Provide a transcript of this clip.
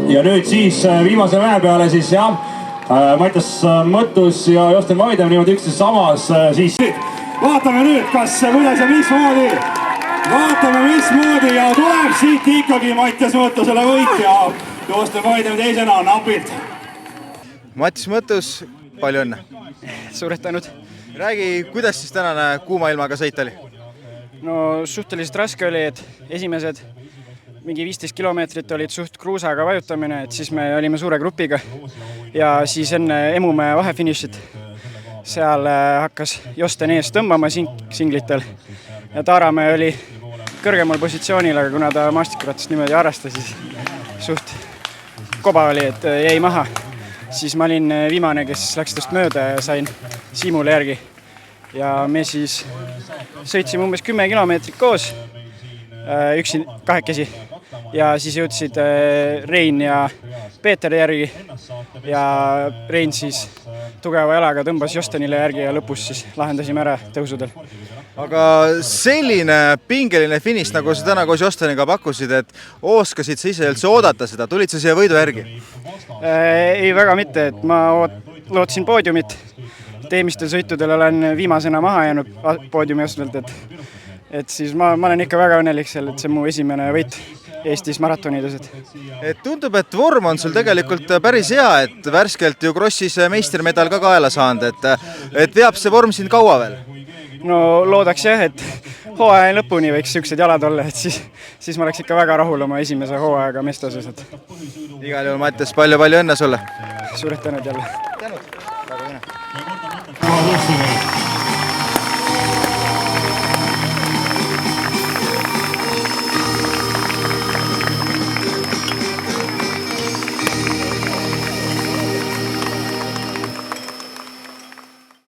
Ja nüüd siis viimase väe peale siis jah, Mattias Mõttus ja Josten Vaidem niimoodi üksteist samas siis. Vaatame nüüd, kuidas ja mismoodi. Vaatame mismoodi ja tuleb siit ikkagi Mattias Mõttusele võit ja Josten Vaidem teisena napilt. Mattias Mõttus, palju õnne. Suured tänud. Räägi, kuidas siis tänane kuuma ilmaga sõit oli? No suhteliselt raske oli, et esimesed mingi 15 kilomeetrit olid suht kruusaga vajutamine, et siis me olime suure grupiga ja siis enne Emumäe vahefinišit seal hakkas Josten ees tõmbama singlitel ja Taaramäe oli kõrgemal positsioonil, aga kuna ta maastikuratast niimoodi arvestas, siis suht koba oli, et jäi maha. Siis ma olin viimane, kes läks tast mööda ja sain Siimule järgi. Ja me siis sõitsime umbes 10 kilomeetrit koos, üksi kahekesi. Ja siis jõudsid Rein ja Peeter järgi ja Rein siis tugeva jalaga tõmbas Jostenile järgi ja lõpus siis lahendasime ära tõusudel. Aga selline pingeline finiš, nagu sa täna koos Josteniga pakkusid, et oskasid sa ise üldse oodata seda, tulid sa siia võidu järgi? Ei, väga mitte, et ma lootsin poodiumit. Eelmistel sõitudel olen viimasena maha jäänud poodiumi ostelt, et siis ma olen ikka väga õnnelik seal, et see mu esimene võit Eestis maratonides. Et tundub, et vorm on sul tegelikult päris hea, et värskelt ju Krossis meistermedal ka kaela saanud, et veab see vorm siin kaua veel? No loodaks jah, et hooaja lõpuni võiks siuksed jalad olla, et siis ma oleks ikka väga rahul oma esimese hooajaga meestoses. Igal juhul, Mattias, palju õnne sulle! Suured tänud jälle! Tänud! Väga õnne!